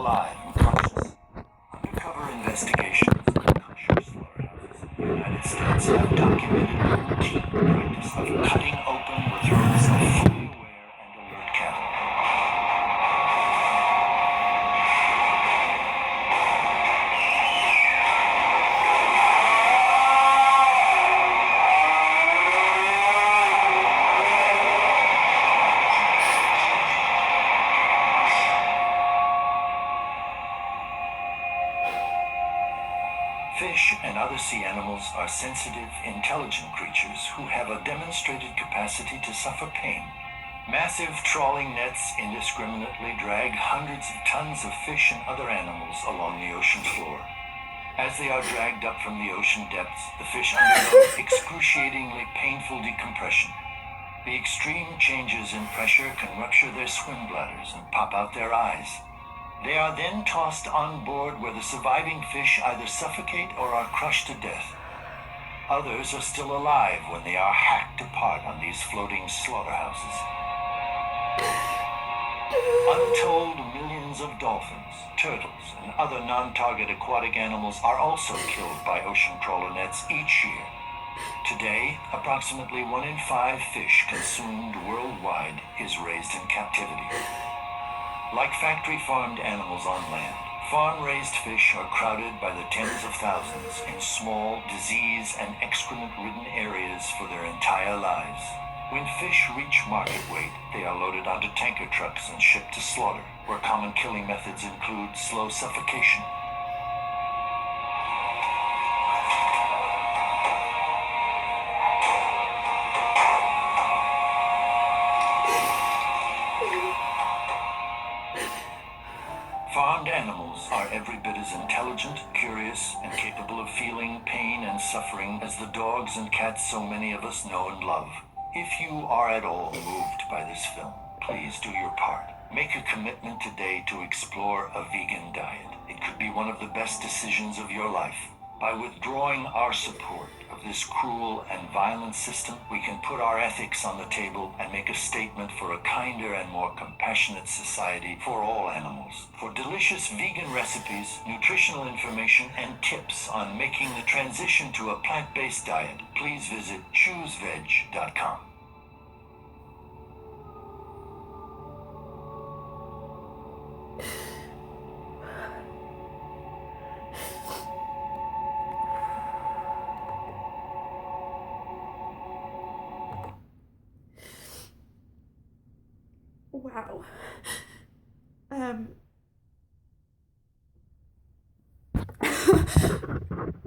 alive and conscious. Undercover investigations in kosher slaughterhouses in the United States have documented the routine practice of cutting open the throats of fully aware and alert cattle. Fish and other sea animals are sensitive, intelligent creatures who have a demonstrated capacity to suffer pain. Massive trawling nets indiscriminately drag hundreds of tons of fish and other animals along the ocean floor. As they are dragged up from the ocean depths, the fish undergo excruciatingly painful decompression. The extreme changes in pressure can rupture their swim bladders and pop out their eyes. They are then tossed on board where the surviving fish either suffocate or are crushed to death. Others are still alive when they are hacked apart on these floating slaughterhouses. Untold millions of dolphins, turtles, and other non-target aquatic animals are also killed by ocean crawler nets each year. Today, approximately 1 in 5 fish consumed worldwide is raised in captivity. Like factory-farmed animals on land, farm-raised fish are crowded by the tens of thousands in small, disease- and excrement-ridden areas for their entire lives. When fish reach market weight, they are loaded onto tanker trucks and shipped to slaughter, where common killing methods include slow suffocation. Farmed animals are every bit as intelligent, curious, and capable of feeling pain and suffering as the dogs and cats so many of us know and love. If you are at all moved by this film, please do your part. Make a commitment today to explore a vegan diet. It could be one of the best decisions of your life. By withdrawing our support of this cruel and violent system, we can put our ethics on the table and make a statement for a kinder and more compassionate society for all animals. For delicious vegan recipes, nutritional information, and tips on making the transition to a plant-based diet, please visit chooseveg.com. Wow.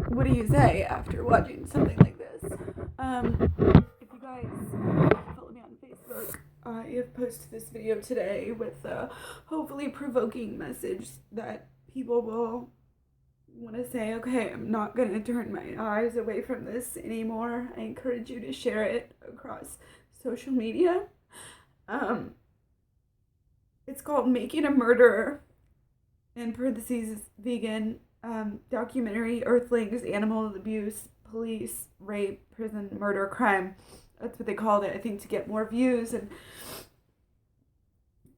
What do you say after watching something like this? If you guys follow me on Facebook, I have posted this video today with a hopefully provoking message that people will want to say, okay, I'm not going to turn my eyes away from this anymore. I encourage you to share it across social media. It's called Making a Murderer, in parentheses, vegan, documentary, Earthlings, animal abuse, police, rape, prison, murder, crime. That's what they called it, I think, to get more views.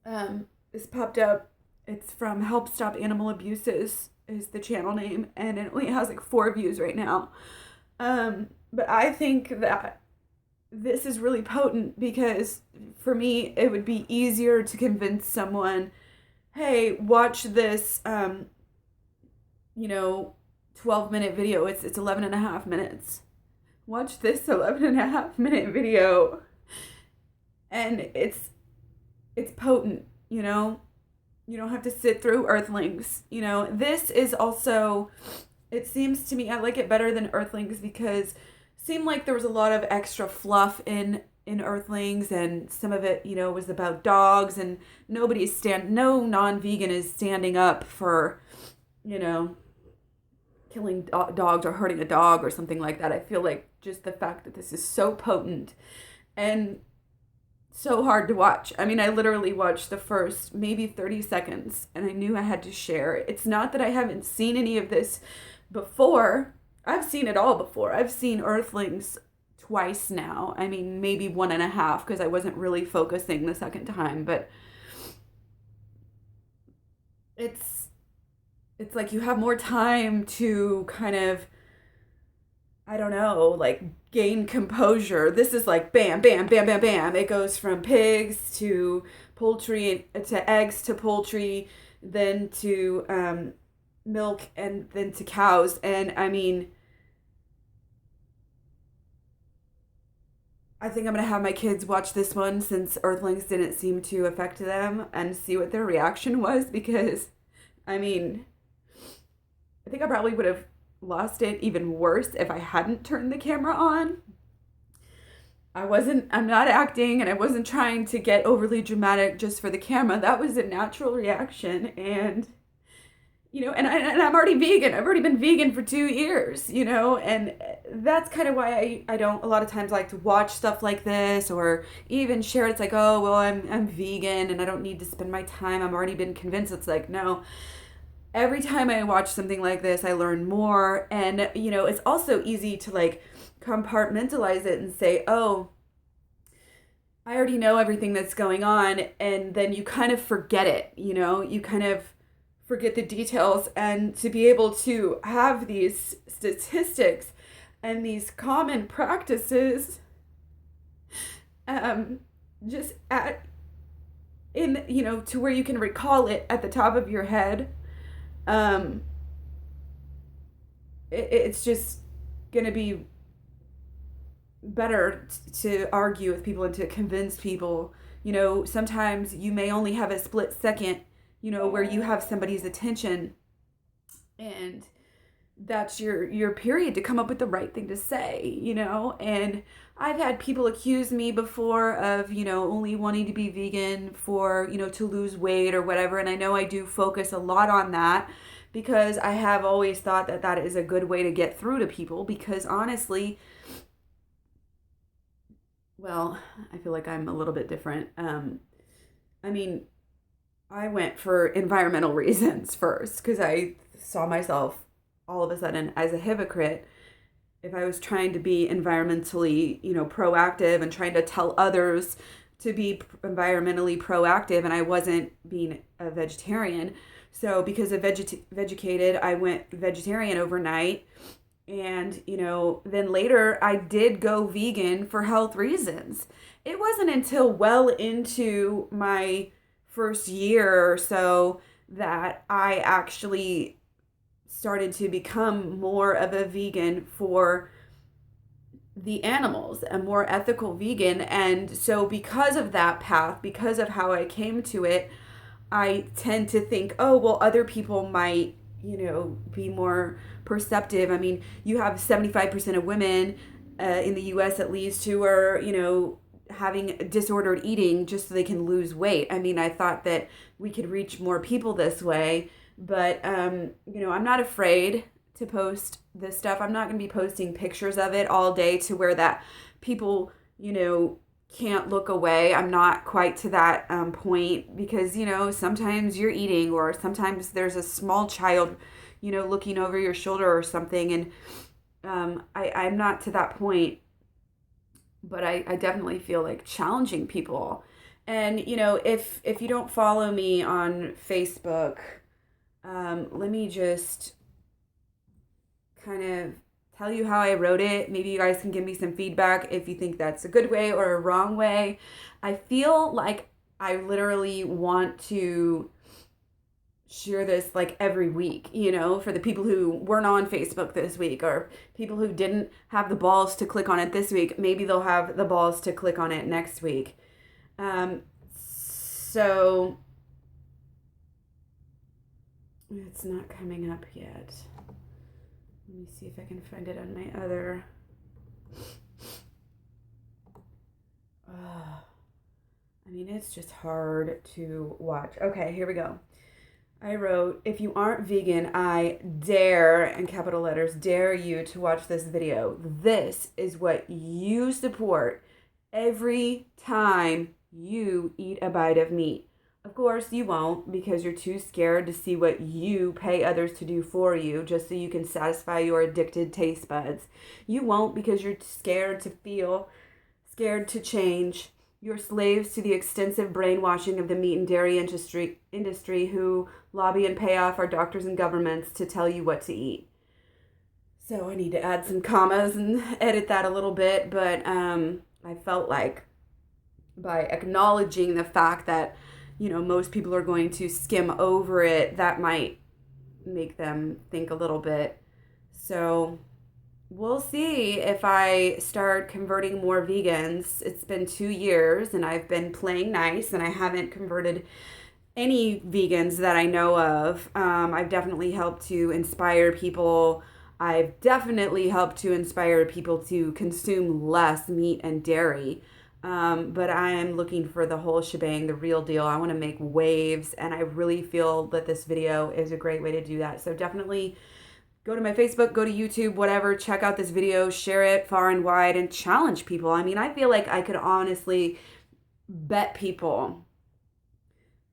And this popped up. It's from Help Stop Animal Abuses is the channel name, and it only has like 4 views right now. But I think that this is really potent because for me, it would be easier to convince someone, hey, watch this, 12-minute video. It's 11 and a half minutes. Watch this 11 and a half minute video. And it's potent, You don't have to sit through Earthlings. This is also, it seems to me, I like it better than Earthlings because it seemed like there was a lot of extra fluff in Earthlings, and some of it, was about dogs, and no non-vegan is standing up for, killing dogs or hurting a dog or something like that. I feel like just the fact that this is so potent and so hard to watch. I mean, I literally watched the first maybe 30 seconds and I knew I had to share. It's not that I haven't seen any of this before. I've seen it all before. I've seen Earthlings twice now. I mean, maybe 1.5 because I wasn't really focusing the second time, but it's like you have more time to kind of, I don't know, like gain composure. This is like bam, bam, bam, bam, bam. It goes from pigs to poultry, to eggs to poultry, then to milk, and then to cows. And I mean, I think I'm going to have my kids watch this one since Earthlings didn't seem to affect them and see what their reaction was, because, I mean, I think I probably would have lost it even worse if I hadn't turned the camera on. I'm not acting, and I wasn't trying to get overly dramatic just for the camera. That was a natural reaction. And, and I'm already vegan. I've already been vegan for 2 years, and that's kind of why I don't a lot of times like to watch stuff like this or even share it. It's like, oh, well, I'm vegan and I don't need to spend my time. I've already been convinced. It's like, no. Every time I watch something like this, I learn more. And, it's also easy to like compartmentalize it and say, oh, I already know everything that's going on. And then you kind of forget it, you kind of forget the details. And to be able to have these statistics and these common practices just to where you can recall it at the top of your head. It's just gonna be better to argue with people and to convince people. Sometimes you may only have a split second, where you have somebody's attention, and that's your period to come up with the right thing to say, and I've had people accuse me before of, only wanting to be vegan for, to lose weight or whatever. And I know I do focus a lot on that because I have always thought that that is a good way to get through to people, because honestly, well, I feel like I'm a little bit different. I mean, I went for environmental reasons first because I saw myself all of a sudden as a hypocrite if I was trying to be environmentally, proactive and trying to tell others to be environmentally proactive, and I wasn't being a vegetarian. So because of vegetarian, I went vegetarian overnight. And, then later I did go vegan for health reasons. It wasn't until well into my first year or so that I actually started to become more of a vegan for the animals, a more ethical vegan. And so because of that path, because of how I came to it, I tend to think, oh, well, other people might, be more perceptive. I mean, you have 75% of women in the US at least who are, having disordered eating just so they can lose weight. I mean, I thought that we could reach more people this way. But, I'm not afraid to post this stuff. I'm not going to be posting pictures of it all day to where that people, can't look away. I'm not quite to that point because, sometimes you're eating or sometimes there's a small child, looking over your shoulder or something. And I'm not to that point, but I definitely feel like challenging people. And, if you don't follow me on Facebook, let me just kind of tell you how I wrote it. Maybe you guys can give me some feedback if you think that's a good way or a wrong way. I feel like I literally want to share this like every week, for the people who weren't on Facebook this week or people who didn't have the balls to click on it this week. Maybe they'll have the balls to click on it next week. So it's not coming up yet. Let me see if I can find it on my other. I mean, it's just hard to watch. Okay, here we go. I wrote, if you aren't vegan, I dare, in capital letters, dare you to watch this video. This is what you support every time you eat a bite of meat. Of course, you won't because you're too scared to see what you pay others to do for you just so you can satisfy your addicted taste buds. You won't because you're scared to feel, scared to change, You're slaves to the extensive brainwashing of the meat and dairy industry who lobby and pay off our doctors and governments to tell you what to eat. So I need to add some commas and edit that a little bit, but I felt like by acknowledging the fact that, most people are going to skim over it, that might make them think a little bit. So we'll see if I start converting more vegans. It's been 2 years and I've been playing nice and I haven't converted any vegans that I know of. I've definitely helped to inspire people. I've definitely helped to inspire people to consume less meat and dairy. But I am looking for the whole shebang, the real deal. I want to make waves, and I really feel that this video is a great way to do that. So definitely go to my Facebook, go to YouTube, whatever, check out this video, share it far and wide, and challenge people. I mean, I feel like I could honestly bet people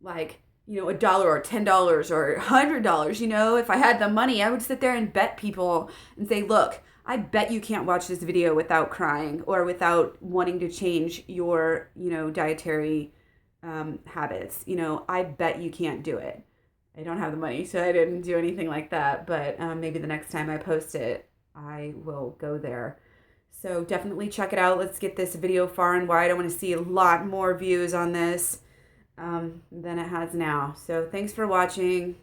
like, $1 or $10 or $100, if I had the money, I would sit there and bet people and say, look, I bet you can't watch this video without crying or without wanting to change your, dietary habits. I bet you can't do it. I don't have the money, so I didn't do anything like that. But maybe the next time I post it, I will go there. So definitely check it out. Let's get this video far and wide. I want to see a lot more views on this than it has now. So thanks for watching.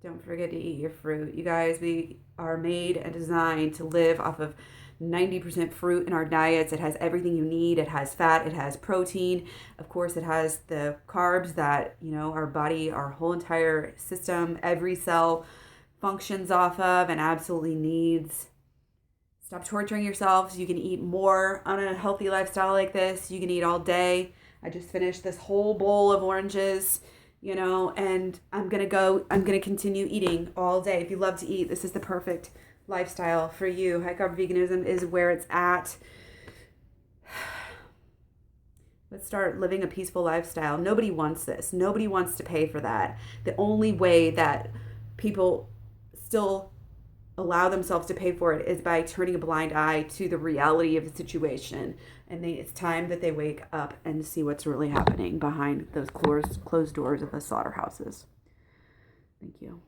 Don't forget to eat your fruit. You guys, we are made and designed to live off of 90% fruit in our diets. It has everything you need. It has fat. It has protein. Of course, it has the carbs that, our body, our whole entire system, every cell functions off of and absolutely needs. Stop torturing yourselves. You can eat more on a healthy lifestyle like this. You can eat all day. I just finished this whole bowl of oranges, and I'm going to continue eating all day. If you love to eat, this is the perfect lifestyle for you. High carb veganism is where it's at. Let's start living a peaceful lifestyle. Nobody wants this. Nobody wants to pay for that. The only way that people still allow themselves to pay for it is by turning a blind eye to the reality of the situation. And it's time that they wake up and see what's really happening behind those closed doors of the slaughterhouses. Thank you.